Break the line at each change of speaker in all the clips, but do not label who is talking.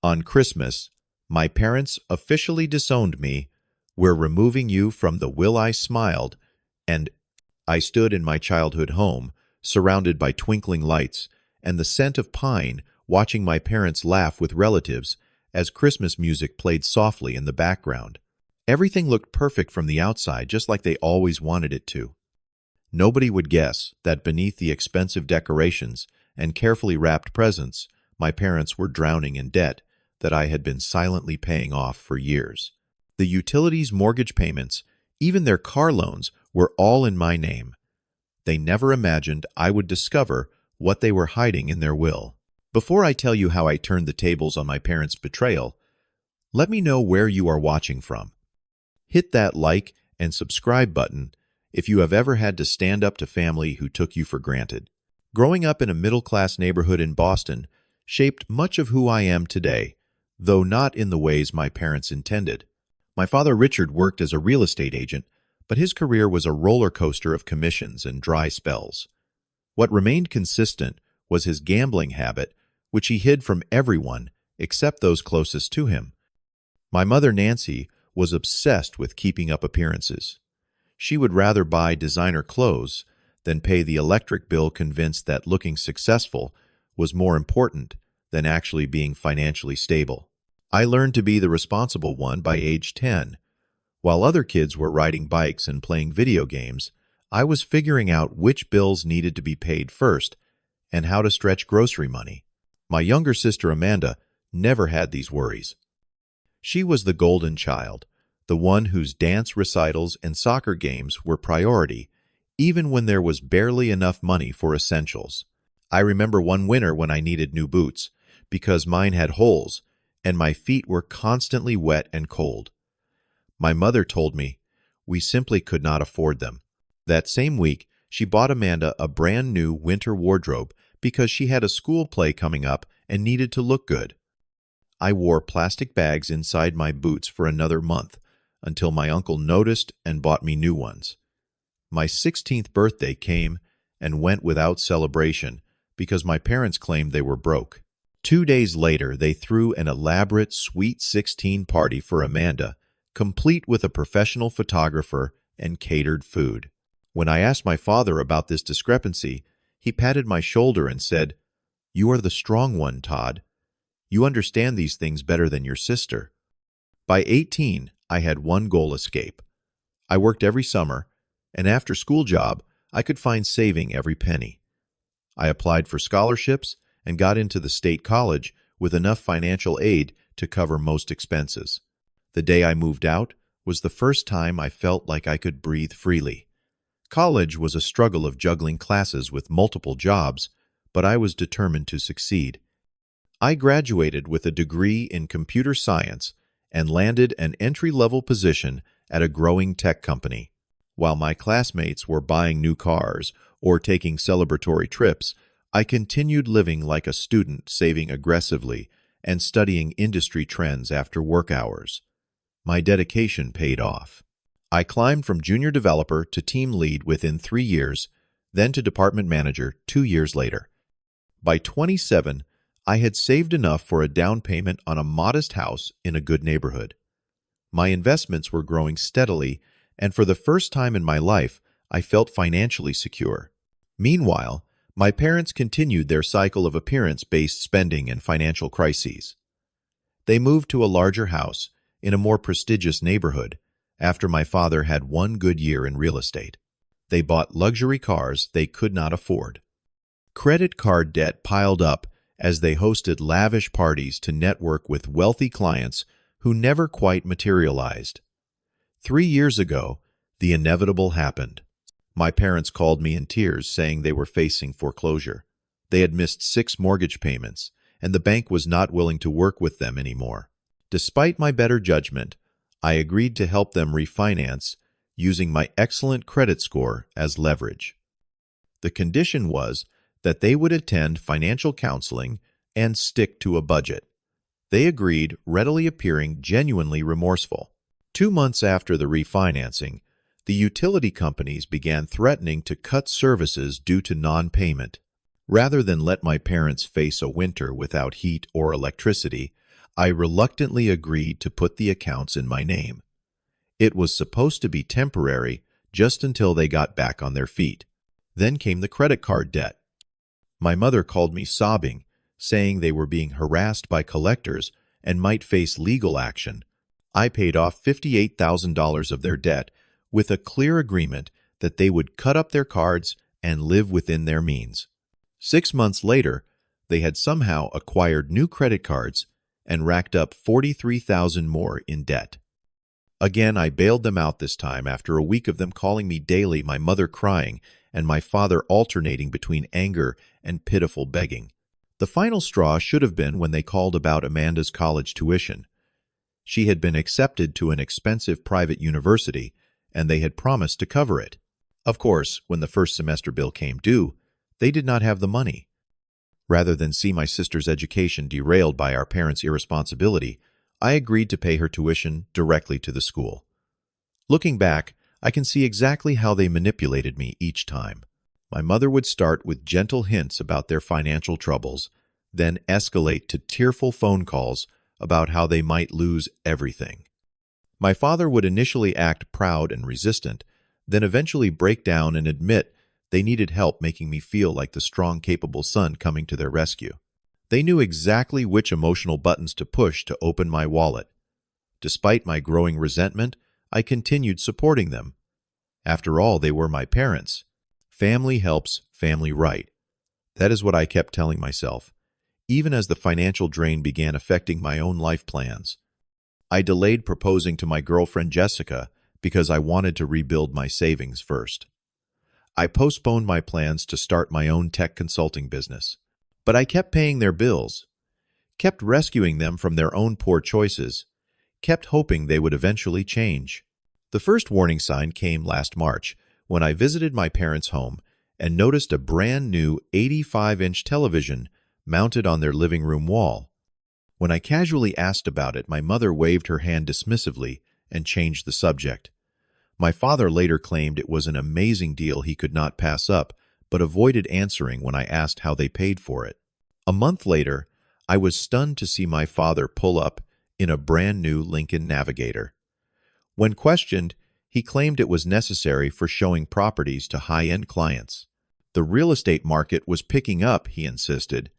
On Christmas, my parents officially disowned me. We're removing you from the will. I smiled, and I stood in my childhood home, surrounded by twinkling lights and the scent of pine, watching my parents laugh with relatives as Christmas music played softly in the background. Everything looked perfect from the outside, just like they always wanted it to. Nobody would guess that beneath the expensive decorations and carefully wrapped presents, my parents were drowning in debt that I had been silently paying off for years. The utilities, mortgage payments, even their car loans were all in my name. They never imagined I would discover what they were hiding in their will. Before I tell you how I turned the tables on my parents' betrayal, let me know where you are watching from. Hit that like and subscribe button if you have ever had to stand up to family who took you for granted. Growing up in a middle-class neighborhood in Boston shaped much of who I am today, though not in the ways my parents intended. My father Richard worked as a real estate agent, but his career was a roller coaster of commissions and dry spells. What remained consistent was his gambling habit, which he hid from everyone except those closest to him. My mother Nancy was obsessed with keeping up appearances. She would rather buy designer clothes than pay the electric bill, convinced that looking successful was more important than actually being financially stable. I learned to be the responsible one by age 10. While other kids were riding bikes and playing video games, I was figuring out which bills needed to be paid first and how to stretch grocery money. My younger sister Amanda never had these worries. She was the golden child, the one whose dance recitals and soccer games were priority, even when there was barely enough money for essentials. I remember one winter when I needed new boots, because mine had holes and my feet were constantly wet and cold. My mother told me we simply could not afford them. That same week, she bought Amanda a brand new winter wardrobe because she had a school play coming up and needed to look good. I wore plastic bags inside my boots for another month until my uncle noticed and bought me new ones. My 16th birthday came and went without celebration because my parents claimed they were broke. 2 days later, they threw an elaborate Sweet 16 party for Amanda, complete with a professional photographer and catered food. When I asked my father about this discrepancy, he patted my shoulder and said, "You are the strong one, Todd. You understand these things better than your sister." By 18, I had one goal: escape. I worked every summer, and after school job, I could find saving every penny. I applied for scholarships and got into the state college with enough financial aid to cover most expenses. The day I moved out was the first time I felt like I could breathe freely. College was a struggle of juggling classes with multiple jobs, but I was determined to succeed. I graduated with a degree in computer science and landed an entry-level position at a growing tech company. While my classmates were buying new cars or taking celebratory trips, I continued living like a student, saving aggressively and studying industry trends after work hours. My dedication paid off. I climbed from junior developer to team lead within 3 years, then to department manager 2 years later. By 27, I had saved enough for a down payment on a modest house in a good neighborhood. My investments were growing steadily, and for the first time in my life, I felt financially secure. Meanwhile, my parents continued their cycle of appearance-based spending and financial crises. They moved to a larger house in a more prestigious neighborhood after my father had one good year in real estate. They bought luxury cars they could not afford. Credit card debt piled up as they hosted lavish parties to network with wealthy clients who never quite materialized. 3 years ago, the inevitable happened. My parents called me in tears, saying they were facing foreclosure. They had missed 6 mortgage payments, and the bank was not willing to work with them anymore. Despite my better judgment, I agreed to help them refinance using my excellent credit score as leverage. The condition was that they would attend financial counseling and stick to a budget. They agreed, readily appearing genuinely remorseful. 2 months after the refinancing, the utility companies began threatening to cut services due to non-payment. Rather than let my parents face a winter without heat or electricity, I reluctantly agreed to put the accounts in my name. It was supposed to be temporary, just until they got back on their feet. Then came the credit card debt. My mother called me sobbing, saying they were being harassed by collectors and might face legal action. I paid off $58,000 of their debt with a clear agreement that they would cut up their cards and live within their means. 6 months later, they had somehow acquired new credit cards and racked up $43,000 more in debt. Again, I bailed them out this time after a week of them calling me daily, my mother crying, and my father alternating between anger and pitiful begging. The final straw should have been when they called about Amanda's college tuition. She had been accepted to an expensive private university, and they had promised to cover it. Of course, when the first semester bill came due, they did not have the money. Rather than see my sister's education derailed by our parents' irresponsibility, I agreed to pay her tuition directly to the school. Looking back, I can see exactly how they manipulated me each time. My mother would start with gentle hints about their financial troubles, then escalate to tearful phone calls about how they might lose everything. My father would initially act proud and resistant, then eventually break down and admit they needed help, making me feel like the strong, capable son coming to their rescue. They knew exactly which emotional buttons to push to open my wallet. Despite my growing resentment, I continued supporting them. After all, they were my parents. Family helps family right. That is what I kept telling myself, even as the financial drain began affecting my own life plans. I delayed proposing to my girlfriend Jessica because I wanted to rebuild my savings first. I postponed my plans to start my own tech consulting business. But I kept paying their bills, kept rescuing them from their own poor choices, kept hoping they would eventually change. The first warning sign came last March when I visited my parents' home and noticed a brand new 85-inch television mounted on their living room wall. When I casually asked about it, my mother waved her hand dismissively and changed the subject. My father later claimed it was an amazing deal he could not pass up, but avoided answering when I asked how they paid for it. A month later, I was stunned to see my father pull up in a brand new Lincoln Navigator. When questioned, he claimed it was necessary for showing properties to high-end clients. The real estate market was picking up, he insisted,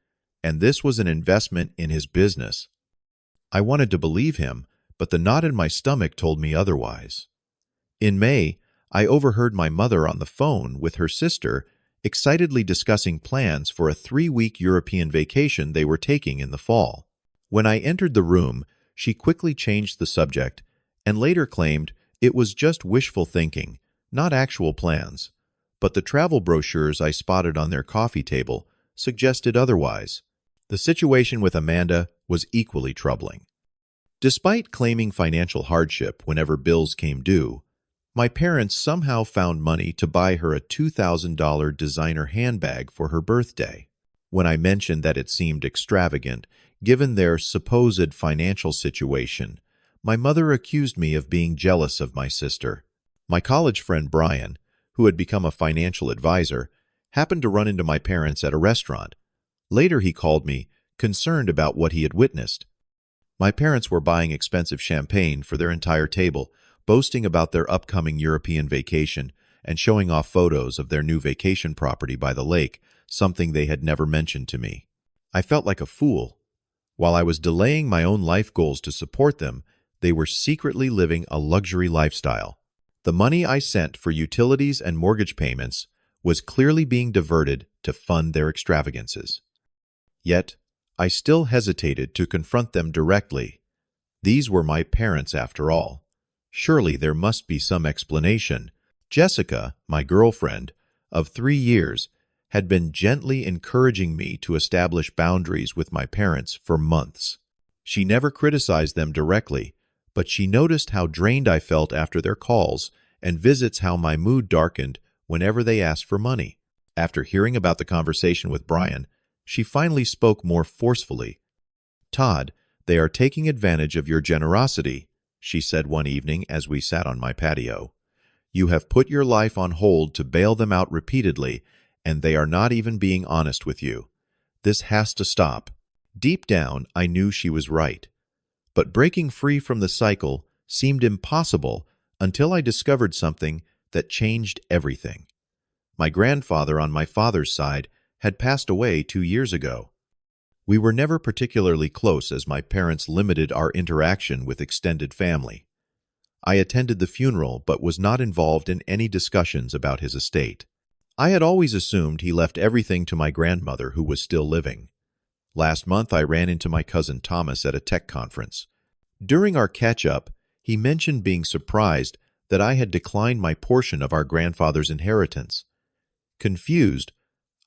and this was an investment in his business. I wanted to believe him, but the knot in my stomach told me otherwise. In May, I overheard my mother on the phone with her sister excitedly discussing plans for a 3-week European vacation they were taking in the fall. When I entered the room, she quickly changed the subject and later claimed it was just wishful thinking, not actual plans. But the travel brochures I spotted on their coffee table suggested otherwise. The situation with Amanda was equally troubling. Despite claiming financial hardship whenever bills came due, my parents somehow found money to buy her a $2,000 designer handbag for her birthday. When I mentioned that it seemed extravagant, given their supposed financial situation, my mother accused me of being jealous of my sister. My college friend Brian, who had become a financial advisor, happened to run into my parents at a restaurant. Later he called me, concerned about what he had witnessed. My parents were buying expensive champagne for their entire table, boasting about their upcoming European vacation and showing off photos of their new vacation property by the lake, something they had never mentioned to me. I felt like a fool. While I was delaying my own life goals to support them, they were secretly living a luxury lifestyle. The money I sent for utilities and mortgage payments was clearly being diverted to fund their extravagances. Yet, I still hesitated to confront them directly. These were my parents after all. Surely there must be some explanation. Jessica, my girlfriend, of 3 years, had been gently encouraging me to establish boundaries with my parents for months. She never criticized them directly, but she noticed how drained I felt after their calls and visits, how my mood darkened whenever they asked for money. After hearing about the conversation with Brian, she finally spoke more forcefully. "Todd, they are taking advantage of your generosity," she said one evening as we sat on my patio. "You have put your life on hold to bail them out repeatedly, and they are not even being honest with you. This has to stop." Deep down, I knew she was right. But breaking free from the cycle seemed impossible until I discovered something that changed everything. My grandfather on my father's side had passed away 2 years ago. We were never particularly close as my parents limited our interaction with extended family. I attended the funeral but was not involved in any discussions about his estate. I had always assumed he left everything to my grandmother, who was still living. Last month I ran into my cousin Thomas at a tech conference. During our catch-up, he mentioned being surprised that I had declined my portion of our grandfather's inheritance. Confused,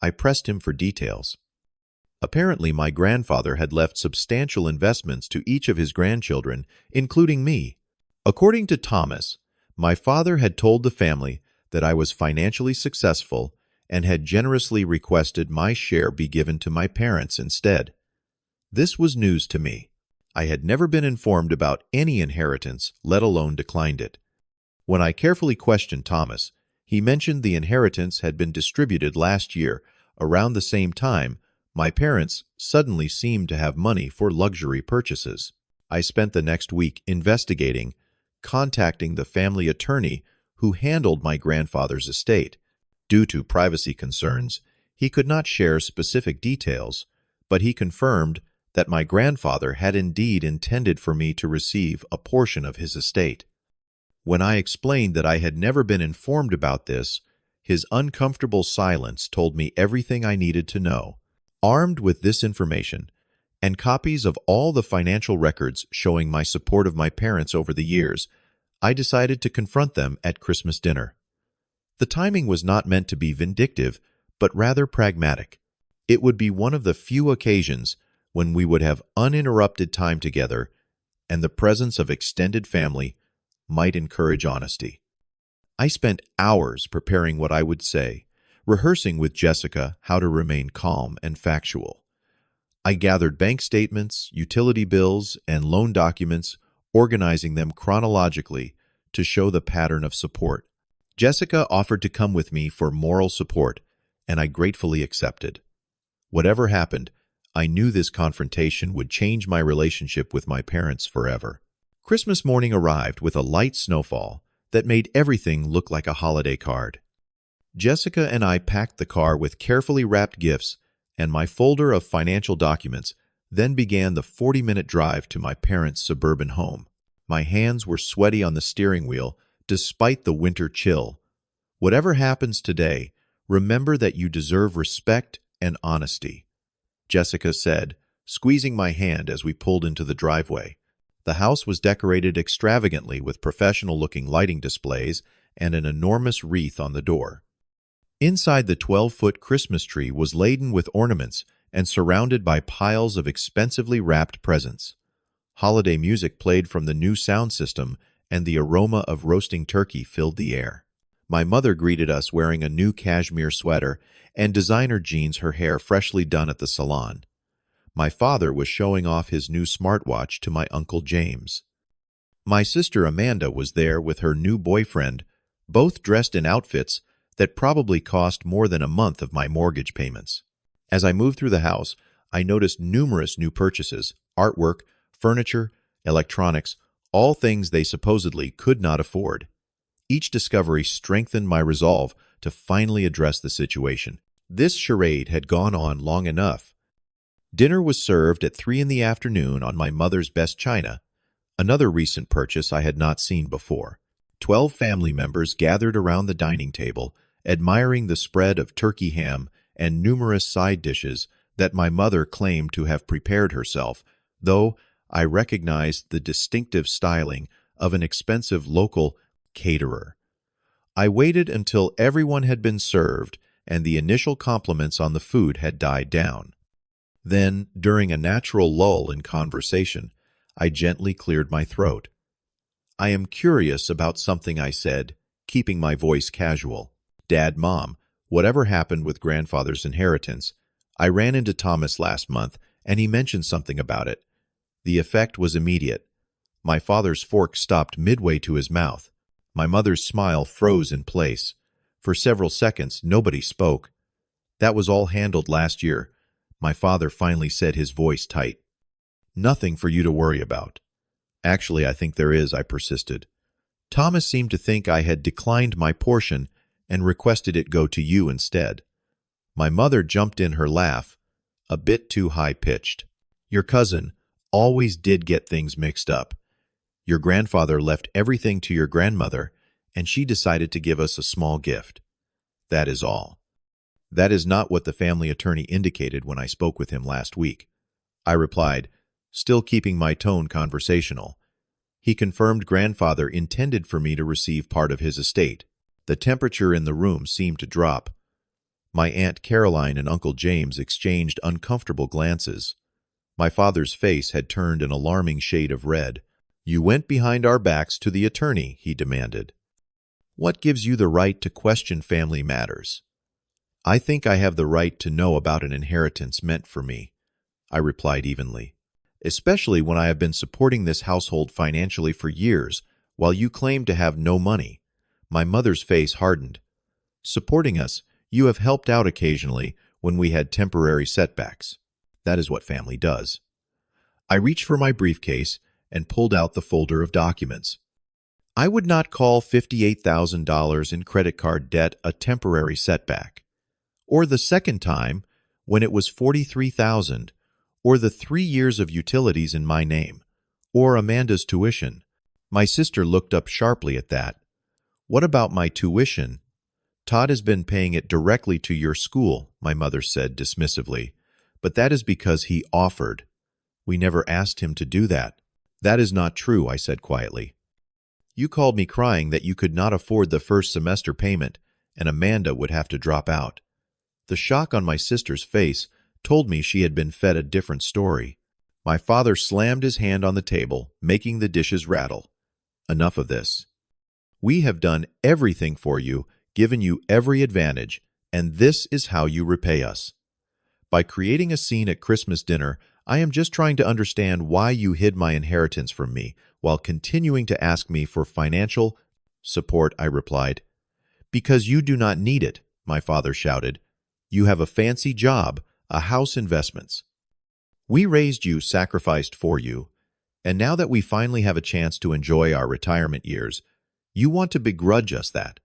I pressed him for details. Apparently, my grandfather had left substantial investments to each of his grandchildren, including me. According to Thomas, my father had told the family that I was financially successful and had generously requested my share be given to my parents instead. This was news to me. I had never been informed about any inheritance, let alone declined it. When I carefully questioned Thomas, he mentioned the inheritance had been distributed last year. Around the same time, my parents suddenly seemed to have money for luxury purchases. I spent the next week investigating, contacting the family attorney who handled my grandfather's estate. Due to privacy concerns, he could not share specific details, but he confirmed that my grandfather had indeed intended for me to receive a portion of his estate. When I explained that I had never been informed about this, his uncomfortable silence told me everything I needed to know. Armed with this information, and copies of all the financial records showing my support of my parents over the years, I decided to confront them at Christmas dinner. The timing was not meant to be vindictive, but rather pragmatic. It would be one of the few occasions when we would have uninterrupted time together, and the presence of extended family might encourage honesty. I spent hours preparing what I would say, rehearsing with Jessica how to remain calm and factual. I gathered bank statements, utility bills, and loan documents, organizing them chronologically to show the pattern of support. Jessica offered to come with me for moral support, and I gratefully accepted. Whatever happened, I knew this confrontation would change my relationship with my parents forever. Christmas morning arrived with a light snowfall that made everything look like a holiday card. Jessica and I packed the car with carefully wrapped gifts and my folder of financial documents, then began the 40-minute drive to my parents' suburban home. My hands were sweaty on the steering wheel, despite the winter chill. Whatever happens today, remember that you deserve respect and honesty, Jessica said, squeezing my hand as we pulled into the driveway. The house was decorated extravagantly with professional-looking lighting displays and an enormous wreath on the door. Inside, the 12-foot Christmas tree was laden with ornaments and surrounded by piles of expensively wrapped presents. Holiday music played from the new sound system, and the aroma of roasting turkey filled the air. My mother greeted us wearing a new cashmere sweater and designer jeans, her hair freshly done at the salon. My father was showing off his new smartwatch to my Uncle James. My sister Amanda was there with her new boyfriend, both dressed in outfits that probably cost more than a month of my mortgage payments. As I moved through the house, I noticed numerous new purchases, artwork, furniture, electronics, all things they supposedly could not afford. Each discovery strengthened my resolve to finally address the situation. This charade had gone on long enough. Dinner was served at 3 p.m. on my mother's best china, another recent purchase I had not seen before. 12 family members gathered around the dining table, admiring the spread of turkey ham and numerous side dishes that my mother claimed to have prepared herself, though I recognized the distinctive styling of an expensive local caterer. I waited until everyone had been served and the initial compliments on the food had died down. Then, during a natural lull in conversation, I gently cleared my throat. "I am curious about something," I said, keeping my voice casual. "Dad, Mom, whatever happened with grandfather's inheritance? I ran into Thomas last month, and he mentioned something about it." The effect was immediate. My father's fork stopped midway to his mouth. My mother's smile froze in place. For several seconds, nobody spoke. "That was all handled last year," my father finally said, his voice tight. "Nothing for you to worry about." Actually, I think there is, I persisted. Thomas seemed to think I had declined my portion and requested it go to you instead. My mother jumped in her laugh, a bit too high-pitched. Your cousin always did get things mixed up. Your grandfather left everything to your grandmother, and she decided to give us a small gift. That is all. That is not what the family attorney indicated when I spoke with him last week. I replied, still keeping my tone conversational. He confirmed grandfather intended for me to receive part of his estate. The temperature in the room seemed to drop. My Aunt Caroline and Uncle James exchanged uncomfortable glances. My father's face had turned an alarming shade of red. You went behind our backs to the attorney, he demanded. What gives you the right to question family matters? I think I have the right to know about an inheritance meant for me, I replied evenly. Especially when I have been supporting this household financially for years, while you claim to have no money. My mother's face hardened. Supporting us, you have helped out occasionally when we had temporary setbacks. That is what family does. I reached for my briefcase and pulled out the folder of documents. I would not call $58,000 in credit card debt a temporary setback. Or the second time, when it was $43,000, or the 3 years of utilities in my name, or Amanda's tuition. My sister looked up sharply at that. What about my tuition? Todd has been paying it directly to your school, my mother said dismissively. But that is because he offered. We never asked him to do that. That is not true, I said quietly. You called me crying that you could not afford the first semester payment, and Amanda would have to drop out. The shock on my sister's face told me she had been fed a different story. My father slammed his hand on the table, making the dishes rattle. Enough of this. We have done everything for you, given you every advantage, and this is how you repay us. By creating a scene at Christmas dinner, I am just trying to understand why you hid my inheritance from me while continuing to ask me for financial support, I replied. Because you do not need it, my father shouted. You have a fancy job, a house, investments. We raised you, sacrificed for you, and now that we finally have a chance to enjoy our retirement years, you want to begrudge us that.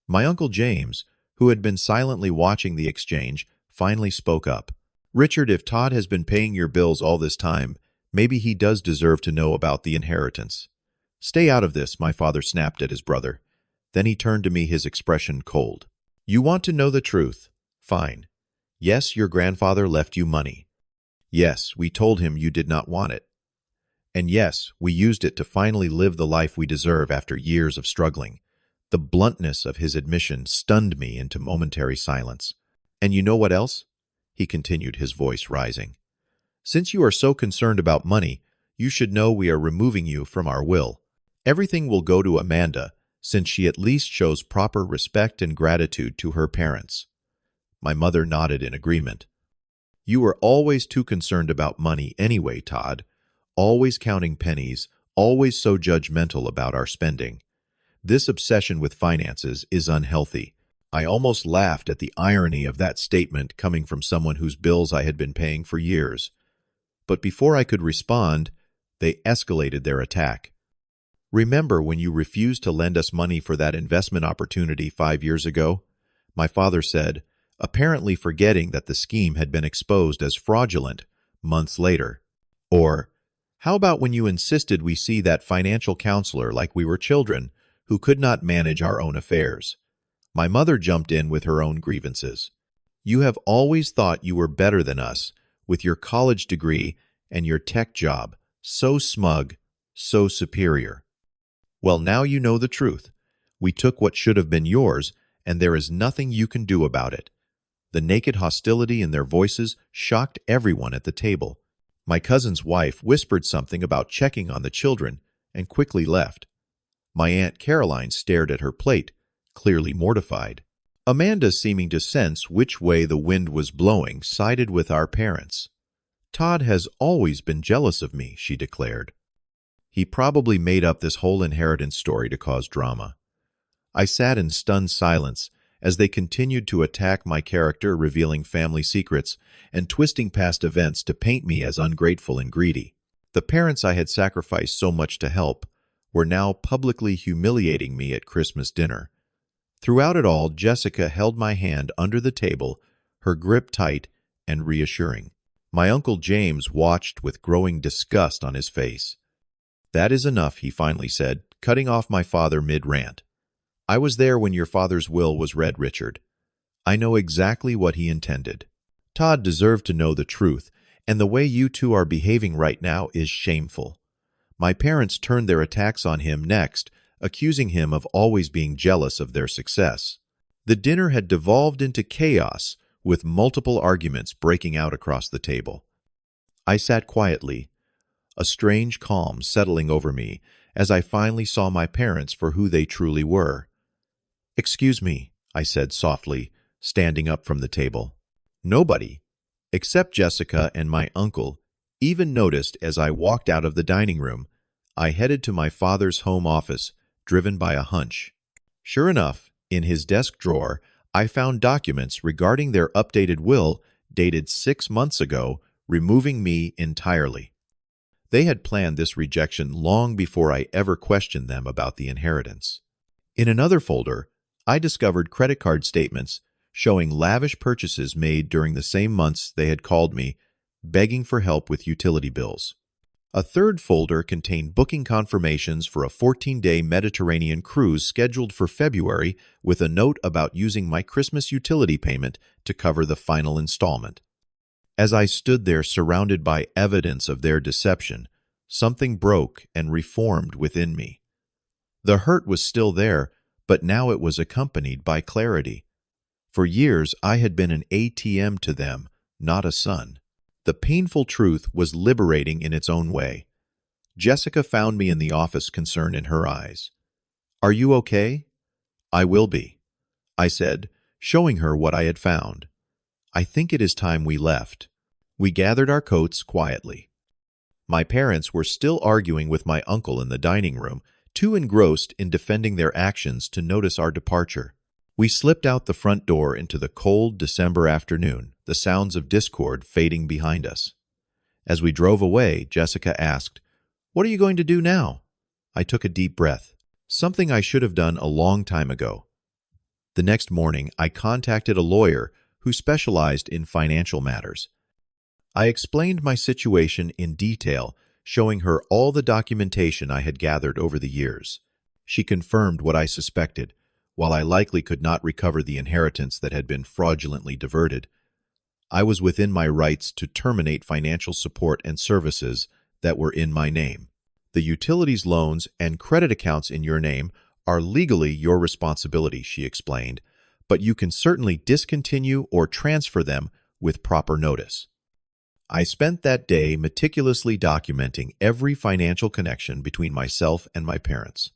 My Uncle James, who had been silently watching the exchange, finally spoke up. Richard, if Todd has been paying your bills all this time, maybe he does deserve to know about the inheritance. Stay out of this, my father snapped at his brother. Then he turned to me, his expression cold. You want to know the truth? Fine. Yes, your grandfather left you money. Yes, we told him you did not want it. And yes, we used it to finally live the life we deserve after years of struggling. The bluntness of his admission stunned me into momentary silence. And you know what else? He continued, his voice rising. Since you are so concerned about money, you should know we are removing you from our will. Everything will go to Amanda, since she at least shows proper respect and gratitude to her parents. My mother nodded in agreement. You were always too concerned about money anyway, Todd. Always counting pennies, always so judgmental about our spending. This obsession with finances is unhealthy. I almost laughed at the irony of that statement coming from someone whose bills I had been paying for years. But before I could respond, they escalated their attack. Remember when you refused to lend us money for that investment opportunity 5 years ago? My father said, apparently forgetting that the scheme had been exposed as fraudulent months later. Or, how about when you insisted we see that financial counselor like we were children who could not manage our own affairs? My mother jumped in with her own grievances. You have always thought you were better than us, with your college degree and your tech job, so smug, so superior. Well, now you know the truth. We took what should have been yours, and there is nothing you can do about it. The naked hostility in their voices shocked everyone at the table. My cousin's wife whispered something about checking on the children and quickly left. My Aunt Caroline stared at her plate, clearly mortified. Amanda, seeming to sense which way the wind was blowing, sided with our parents. Todd has always been jealous of me, she declared. He probably made up this whole inheritance story to cause drama. I sat in stunned silence as they continued to attack my character, revealing family secrets and twisting past events to paint me as ungrateful and greedy. The parents I had sacrificed so much to help were now publicly humiliating me at Christmas dinner. Throughout it all, Jessica held my hand under the table, her grip tight and reassuring. My Uncle James watched with growing disgust on his face. "That is enough," he finally said, cutting off my father mid-rant. "I was there when your father's will was read, Richard. I know exactly what he intended. Todd deserved to know the truth, and the way you two are behaving right now is shameful." My parents turned their attacks on him next, accusing him of always being jealous of their success. The dinner had devolved into chaos, with multiple arguments breaking out across the table. I sat quietly, a strange calm settling over me as I finally saw my parents for who they truly were. "Excuse me," I said softly, standing up from the table. Nobody, except Jessica and my uncle, even noticed as I walked out of the dining room. I headed to my father's home office, driven by a hunch. Sure enough, in his desk drawer, I found documents regarding their updated will dated 6 months ago, removing me entirely. They had planned this rejection long before I ever questioned them about the inheritance. In another folder, I discovered credit card statements showing lavish purchases made during the same months they had called me, begging for help with utility bills. A third folder contained booking confirmations for a 14-day Mediterranean cruise scheduled for February, with a note about using my Christmas utility payment to cover the final installment. As I stood there surrounded by evidence of their deception, something broke and reformed within me. The hurt was still there, but now it was accompanied by clarity. For years, I had been an ATM to them, not a son. The painful truth was liberating in its own way. Jessica found me in the office, concern in her eyes. "Are you okay?" "I will be," I said, showing her what I had found. "I think it is time we left." We gathered our coats quietly. My parents were still arguing with my uncle in the dining room, too engrossed in defending their actions to notice our departure. We slipped out the front door into the cold December afternoon, the sounds of discord fading behind us. As we drove away, Jessica asked, "What are you going to do now?" I took a deep breath, something I should have done a long time ago. The next morning, I contacted a lawyer who specialized in financial matters. I explained my situation in detail, showing her all the documentation I had gathered over the years. She confirmed what I suspected. While I likely could not recover the inheritance that had been fraudulently diverted, I was within my rights to terminate financial support and services that were in my name. The utilities loans and credit accounts in your name are legally your responsibility, she explained, but you can certainly discontinue or transfer them with proper notice. I spent that day meticulously documenting every financial connection between myself and my parents.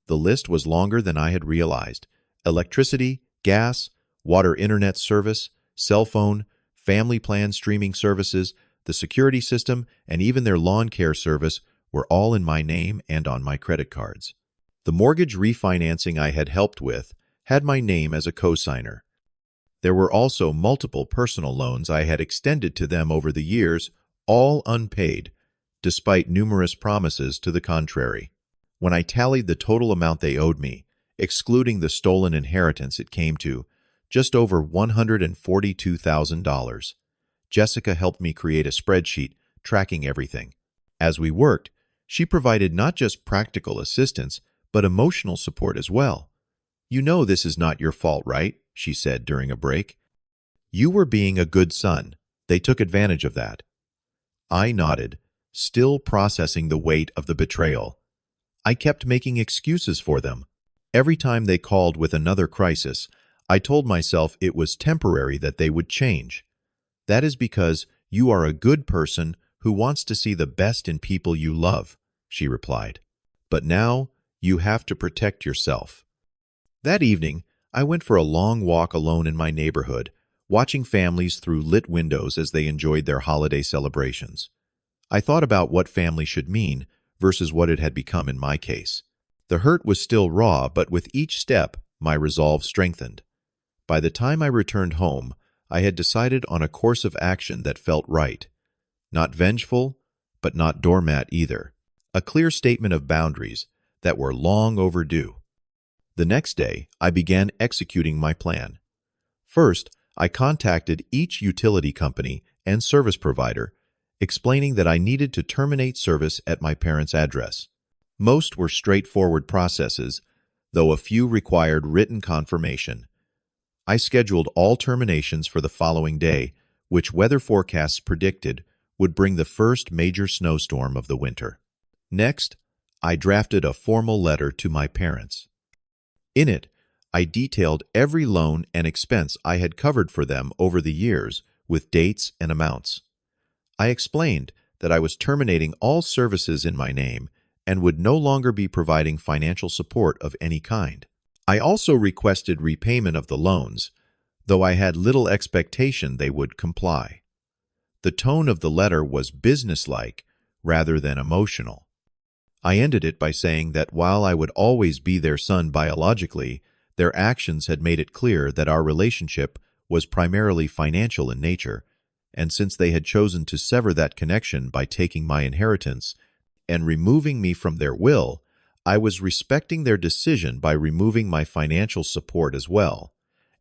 The list was longer than I had realized. Electricity, gas, water internet service, cell phone, family plan streaming services, the security system, and even their lawn care service were all in my name and on my credit cards. The mortgage refinancing I had helped with had my name as a co-signer. There were also multiple personal loans I had extended to them over the years, all unpaid, despite numerous promises to the contrary. When I tallied the total amount they owed me, excluding the stolen inheritance, it came to just over $142,000. Jessica helped me create a spreadsheet tracking everything. As we worked, she provided not just practical assistance, but emotional support as well. "You know this is not your fault, right?" she said during a break. "You were being a good son. They took advantage of that." I nodded, still processing the weight of the betrayal. I kept making excuses for them. Every time they called with another crisis, I told myself it was temporary, that they would change. "That is because you are a good person who wants to see the best in people you love," she replied. "But now you have to protect yourself." That evening, I went for a long walk alone in my neighborhood, watching families through lit windows as they enjoyed their holiday celebrations. I thought about what family should mean versus what it had become in my case. The hurt was still raw, but with each step, my resolve strengthened. By the time I returned home, I had decided on a course of action that felt right. Not vengeful, but not doormat either. A clear statement of boundaries that were long overdue. The next day, I began executing my plan. First, I contacted each utility company and service provider, explaining that I needed to terminate service at my parents' address. Most were straightforward processes, though a few required written confirmation. I scheduled all terminations for the following day, which weather forecasts predicted would bring the first major snowstorm of the winter. Next, I drafted a formal letter to my parents. In it, I detailed every loan and expense I had covered for them over the years with dates and amounts. I explained that I was terminating all services in my name and would no longer be providing financial support of any kind. I also requested repayment of the loans, though I had little expectation they would comply. The tone of the letter was businesslike rather than emotional. I ended it by saying that while I would always be their son biologically, their actions had made it clear that our relationship was primarily financial in nature, and since they had chosen to sever that connection by taking my inheritance and removing me from their will, I was respecting their decision by removing my financial support as well.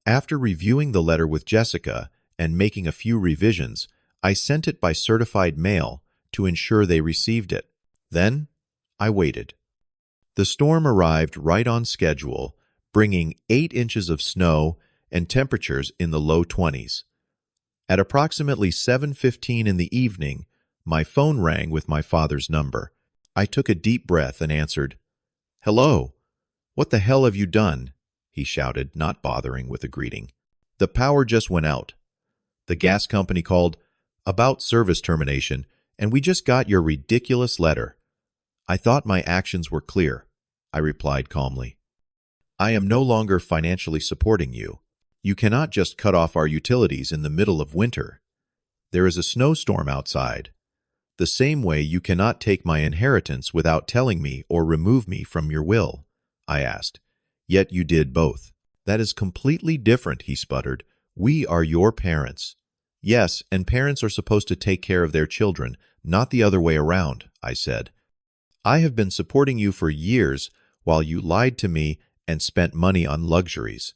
After reviewing the letter with Jessica and making a few revisions, I sent it by certified mail to ensure they received it. Then, I waited. The storm arrived right on schedule, bringing 8 inches of snow and temperatures in the low 20s. At approximately 7:15 in the evening, my phone rang with my father's number. I took a deep breath and answered. "Hello. What the hell have you done?" he shouted, not bothering with a greeting. "The power just went out. The gas company called about service termination, and we just got your ridiculous letter." "I thought my actions were clear," I replied calmly. "I am no longer financially supporting you. You cannot just cut off our utilities in the middle of winter. There is a snowstorm outside. The same way you cannot take my inheritance without telling me or remove me from your will," I asked. "Yet you did both." "That is completely different," he sputtered. "We are your parents." "Yes, and parents are supposed to take care of their children, not the other way around," I said. "I have been supporting you for years while you lied to me and spent money on luxuries.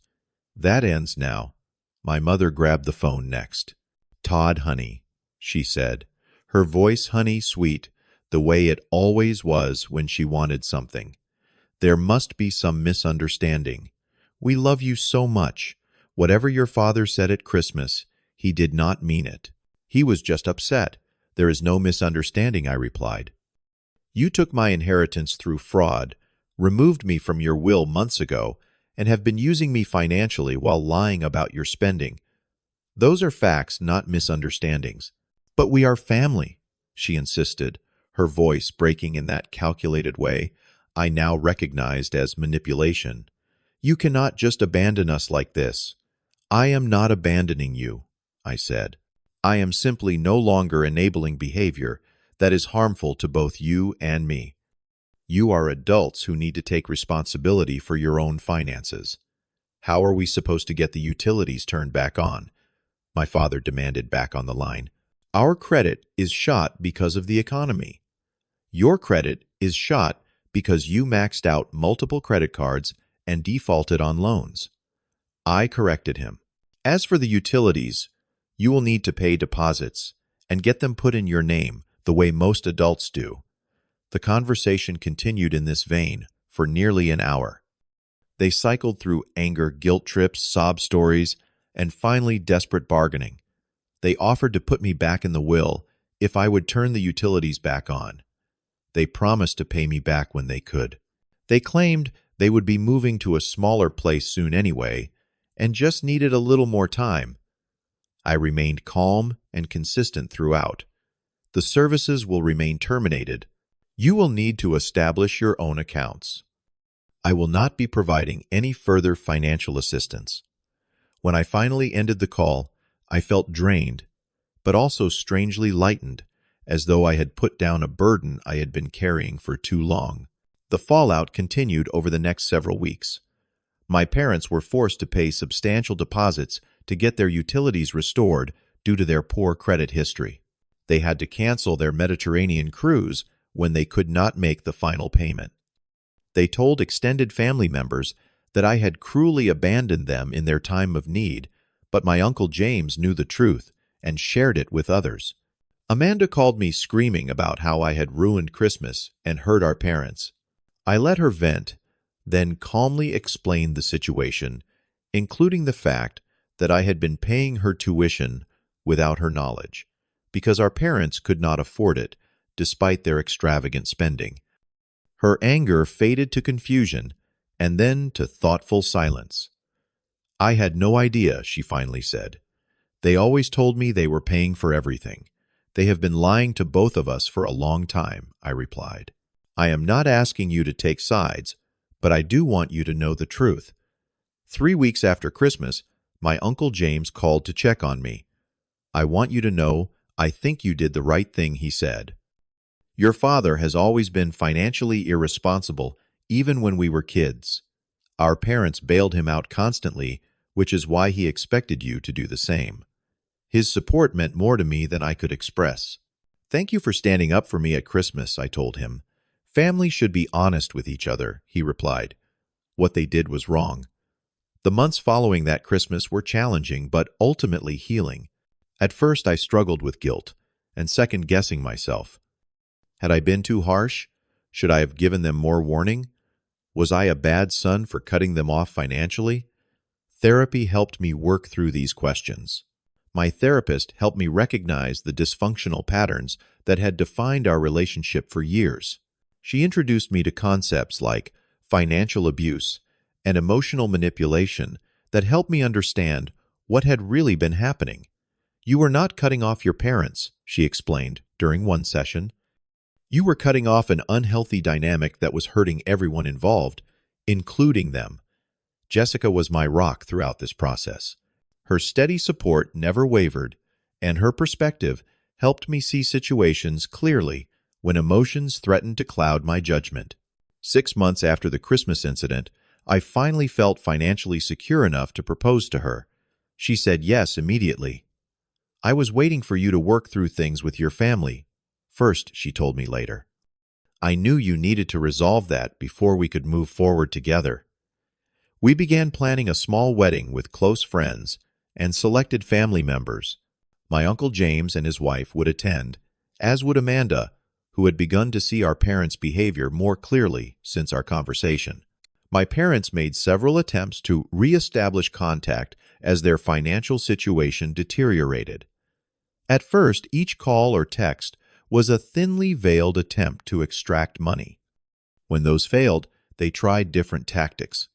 That ends now." My mother grabbed the phone next. "Todd, honey," she said, her voice honey sweet, the way it always was when she wanted something. "There must be some misunderstanding. We love you so much. Whatever your father said at Christmas, he did not mean it. He was just upset. There is no misunderstanding," I replied. "You took my inheritance through fraud, removed me from your will months ago, and have been using me financially while lying about your spending. Those are facts, not misunderstandings." "But we are family," she insisted, her voice breaking in that calculated way I now recognized as manipulation. "You cannot just abandon us like this." "I am not abandoning you," I said. "I am simply no longer enabling behavior that is harmful to both you and me. You are adults who need to take responsibility for your own finances." "How are we supposed to get the utilities turned back on?" my father demanded back on the line. "Our credit is shot because of the economy. Your credit is shot because you maxed out multiple credit cards and defaulted on loans." I corrected him. "As for the utilities, you will need to pay deposits and get them put in your name the way most adults do." The conversation continued in this vein for nearly an hour. They cycled through anger, guilt trips, sob stories, and finally desperate bargaining. They offered to put me back in the will if I would turn the utilities back on. They promised to pay me back when they could. They claimed they would be moving to a smaller place soon anyway, and just needed a little more time. I remained calm and consistent throughout. "The services will remain terminated. You will need to establish your own accounts. I will not be providing any further financial assistance." When I finally ended the call, I felt drained, but also strangely lightened, as though I had put down a burden I had been carrying for too long. The fallout continued over the next several weeks. My parents were forced to pay substantial deposits to get their utilities restored due to their poor credit history. They had to cancel their Mediterranean cruise when they could not make the final payment. They told extended family members that I had cruelly abandoned them in their time of need, but my Uncle James knew the truth and shared it with others. Amanda called me screaming about how I had ruined Christmas and hurt our parents. I let her vent, then calmly explained the situation, including the fact that I had been paying her tuition without her knowledge, because our parents could not afford it, despite their extravagant spending. Her anger faded to confusion, and then to thoughtful silence. "I had no idea," she finally said. "They always told me they were paying for everything. They have been lying to both of us for a long time," I replied. "I am not asking you to take sides, but I do want you to know the truth." 3 weeks after Christmas, my Uncle James called to check on me. "I want you to know I think you did the right thing," he said. "Your father has always been financially irresponsible, even when we were kids. Our parents bailed him out constantly, which is why he expected you to do the same. His support meant more to me than I could express." "Thank you for standing up for me at Christmas," I told him. "Family should be honest with each other," he replied. "What they did was wrong." The months following that Christmas were challenging, but ultimately healing. At first, I struggled with guilt and second-guessing myself. Had I been too harsh? Should I have given them more warning? Was I a bad son for cutting them off financially? Therapy helped me work through these questions. My therapist helped me recognize the dysfunctional patterns that had defined our relationship for years. She introduced me to concepts like financial abuse and emotional manipulation that helped me understand what had really been happening. "You were not cutting off your parents," she explained during one session. "You were cutting off an unhealthy dynamic that was hurting everyone involved, including them." Jessica was my rock throughout this process. Her steady support never wavered, and her perspective helped me see situations clearly when emotions threatened to cloud my judgment. 6 months after the Christmas incident, I finally felt financially secure enough to propose to her. She said yes immediately. "I was waiting for you to work through things with your family first," she told me later. "I knew you needed to resolve that before we could move forward together." We began planning a small wedding with close friends and selected family members. My Uncle James and his wife would attend, as would Amanda, who had begun to see our parents' behavior more clearly since our conversation. My parents made several attempts to re-establish contact as their financial situation deteriorated. At first, each call or text was a thinly veiled attempt to extract money. When those failed, they tried different tactics.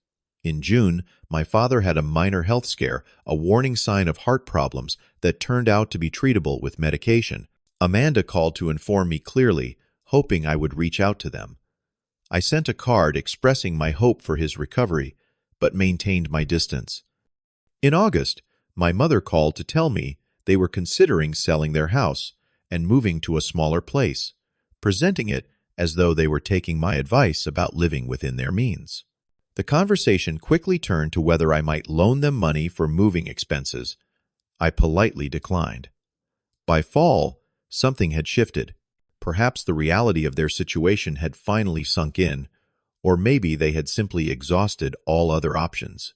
In June, my father had a minor health scare, a warning sign of heart problems that turned out to be treatable with medication. Amanda called to inform me clearly, hoping I would reach out to them. I sent a card expressing my hope for his recovery, but maintained my distance. In August, my mother called to tell me they were considering selling their house and moving to a smaller place, presenting it as though they were taking my advice about living within their means. The conversation quickly turned to whether I might loan them money for moving expenses. I politely declined. By fall, something had shifted. Perhaps the reality of their situation had finally sunk in, or maybe they had simply exhausted all other options.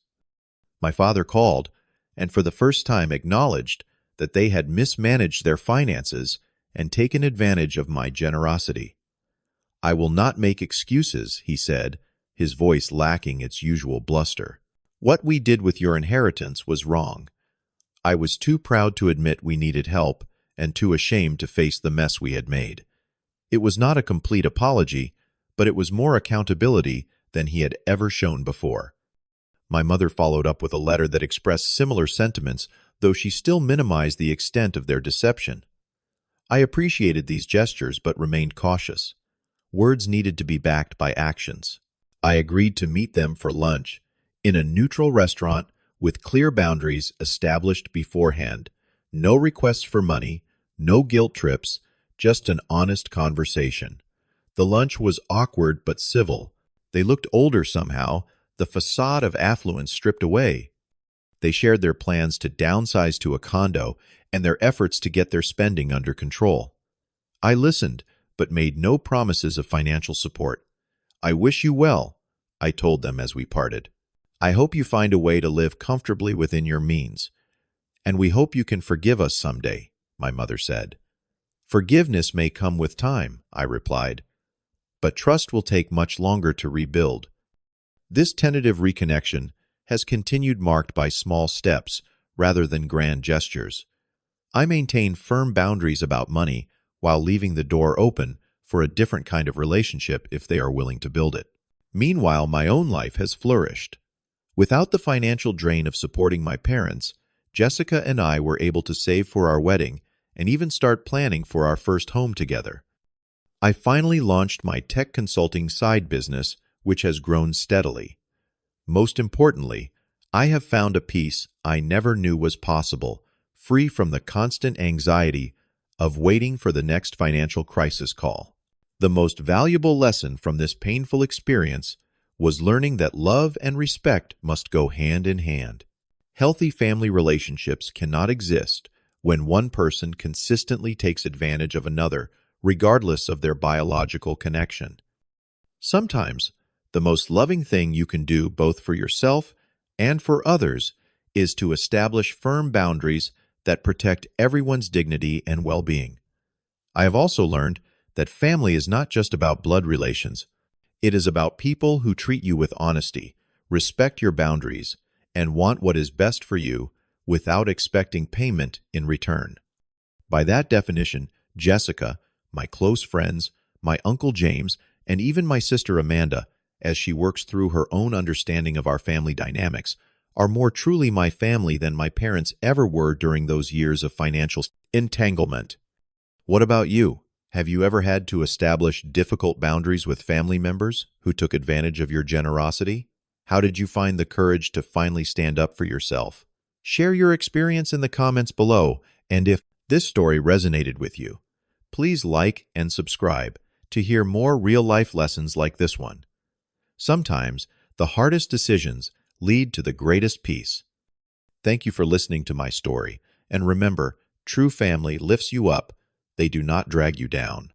My father called, and for the first time acknowledged that they had mismanaged their finances and taken advantage of my generosity. "I will not make excuses," he said, his voice lacking its usual bluster. "What we did with your inheritance was wrong. I was too proud to admit we needed help and too ashamed to face the mess we had made." It was not a complete apology, but it was more accountability than he had ever shown before. My mother followed up with a letter that expressed similar sentiments, though she still minimized the extent of their deception. I appreciated these gestures but remained cautious. Words needed to be backed by actions. I agreed to meet them for lunch in a neutral restaurant with clear boundaries established beforehand. No requests for money, no guilt trips, just an honest conversation. The lunch was awkward but civil. They looked older somehow, the facade of affluence stripped away. They shared their plans to downsize to a condo and their efforts to get their spending under control. I listened, but made no promises of financial support. "I wish you well," I told them as we parted. "I hope you find a way to live comfortably within your means. And we hope you can forgive us someday," my mother said. "Forgiveness may come with time," I replied, "but trust will take much longer to rebuild." This tentative reconnection has continued, marked by small steps rather than grand gestures. I maintain firm boundaries about money while leaving the door open for a different kind of relationship if they are willing to build it. Meanwhile, my own life has flourished. Without the financial drain of supporting my parents, Jessica and I were able to save for our wedding and even start planning for our first home together. I finally launched my tech consulting side business, which has grown steadily. Most importantly, I have found a peace I never knew was possible, free from the constant anxiety of waiting for the next financial crisis call. The most valuable lesson from this painful experience was learning that love and respect must go hand in hand. Healthy family relationships cannot exist when one person consistently takes advantage of another, regardless of their biological connection. Sometimes, the most loving thing you can do both for yourself and for others is to establish firm boundaries that protect everyone's dignity and well-being. I have also learned that family is not just about blood relations. It is about people who treat you with honesty, respect your boundaries, and want what is best for you without expecting payment in return. By that definition, Jessica, my close friends, my Uncle James, and even my sister Amanda, as she works through her own understanding of our family dynamics, are more truly my family than my parents ever were during those years of financial entanglement. What about you? Have you ever had to establish difficult boundaries with family members who took advantage of your generosity? How did you find the courage to finally stand up for yourself? Share your experience in the comments below, and if this story resonated with you, please like and subscribe to hear more real-life lessons like this one. Sometimes, the hardest decisions lead to the greatest peace. Thank you for listening to my story, and remember, true family lifts you up, they do not drag you down.